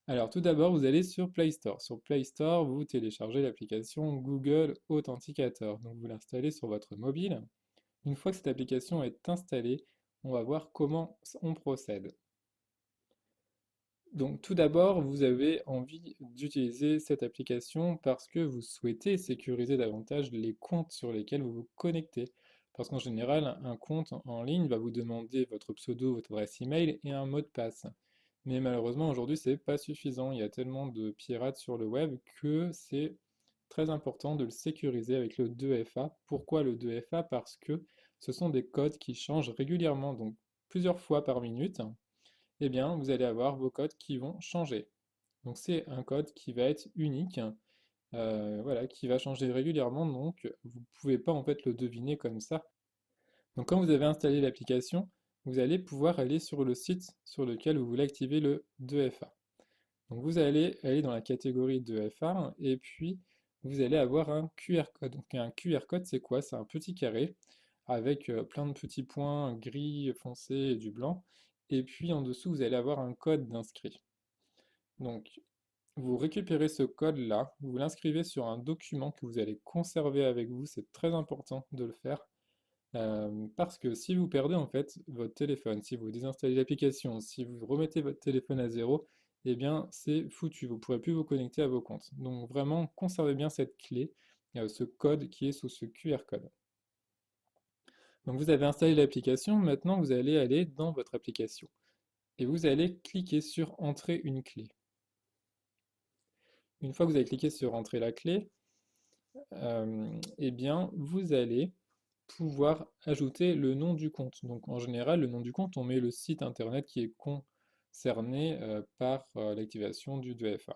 Alors tout d'abord, vous allez sur Play Store. Sur Play Store, vous téléchargez l'application Google Authenticator. Donc vous l'installez sur votre mobile. Une fois que cette application est installée, on va voir comment on procède. Donc tout d'abord, vous avez envie d'utiliser cette application parce que vous souhaitez sécuriser davantage les comptes sur lesquels vous vous connectez. Parce qu'en général, un compte en ligne va vous demander votre pseudo, votre adresse email et un mot de passe. Mais malheureusement, aujourd'hui, c'est pas suffisant. Il y a tellement de pirates sur le web que c'est très important de le sécuriser avec le 2FA. Pourquoi le 2FA? Parce que ce sont des codes qui changent régulièrement, donc plusieurs fois par minute. Eh bien, vous allez avoir vos codes qui vont changer. Donc c'est un code qui va être unique, voilà, qui va changer régulièrement, donc vous ne pouvez pas en fait le deviner comme ça. Donc quand vous avez installé l'application, vous allez pouvoir aller sur le site sur lequel vous voulez activer le 2FA. Donc vous allez aller dans la catégorie 2FA et puis vous allez avoir un QR code. Donc un QR code, c'est quoi? C'est un petit carré avec plein de petits points gris foncé et du blanc. Et puis en dessous, vous allez avoir un code d'inscrit. Donc vous récupérez ce code-là, vous l'inscrivez sur un document que vous allez conserver avec vous. C'est très important de le faire. Parce que si vous perdez en fait votre téléphone, si vous désinstallez l'application, si vous remettez votre téléphone à zéro, eh bien c'est foutu, vous ne pourrez plus vous connecter à vos comptes. Donc vraiment, conservez bien cette clé, ce code qui est sous ce QR code. Donc vous avez installé l'application, maintenant vous allez aller dans votre application et vous allez cliquer sur Entrer une clé. Une fois que vous avez cliqué sur Entrer la clé, eh bien vous allez pouvoir ajouter le nom du compte. Donc en général, le nom du compte, on met le site internet qui est concerné par l'activation du 2FA.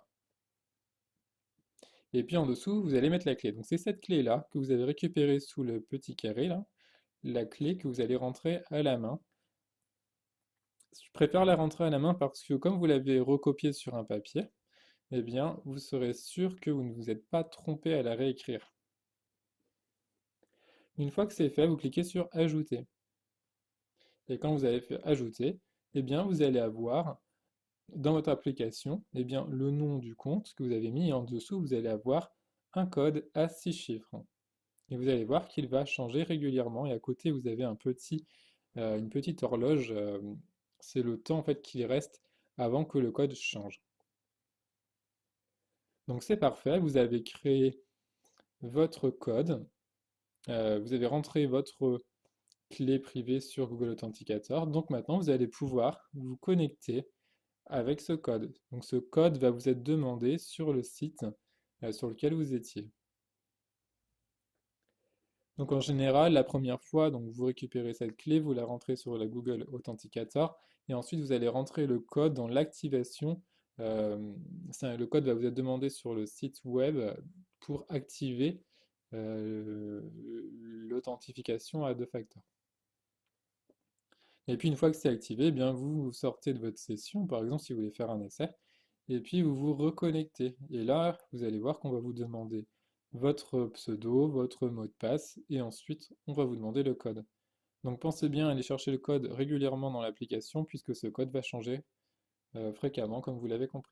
Et puis en dessous, vous allez mettre la clé. Donc c'est cette clé-là que vous avez récupérée sous le petit carré, là, la clé que vous allez rentrer à la main. Je préfère la rentrer à la main parce que comme vous l'avez recopiée sur un papier, eh bien vous serez sûr que vous ne vous êtes pas trompé à la réécrire. Une fois que c'est fait, vous cliquez sur Ajouter. Et quand vous avez fait Ajouter, eh bien vous allez avoir dans votre application, eh bien, le nom du compte que vous avez mis et en dessous, vous allez avoir un code à 6 chiffres. Et vous allez voir qu'il va changer régulièrement et à côté, vous avez une petite horloge. C'est le temps en fait qu'il reste avant que le code change. Donc c'est parfait, vous avez créé votre code, vous avez rentré votre clé privée sur Google Authenticator. Donc maintenant, vous allez pouvoir vous connecter avec ce code. Donc ce code va vous être demandé sur le site sur lequel vous étiez. Donc en général, la première fois, donc vous récupérez cette clé, vous la rentrez sur la Google Authenticator et ensuite vous allez rentrer le code dans l'activation. Le code va vous être demandé sur le site web pour activer l'authentification à deux facteurs. Et puis une fois que c'est activé, eh bien vous sortez de votre session, par exemple si vous voulez faire un essai, et puis vous vous reconnectez. Et là, vous allez voir qu'on va vous demander votre pseudo, votre mot de passe, et ensuite on va vous demander le code. Donc pensez bien à aller chercher le code régulièrement dans l'application, puisque ce code va changer fréquemment, comme vous l'avez compris.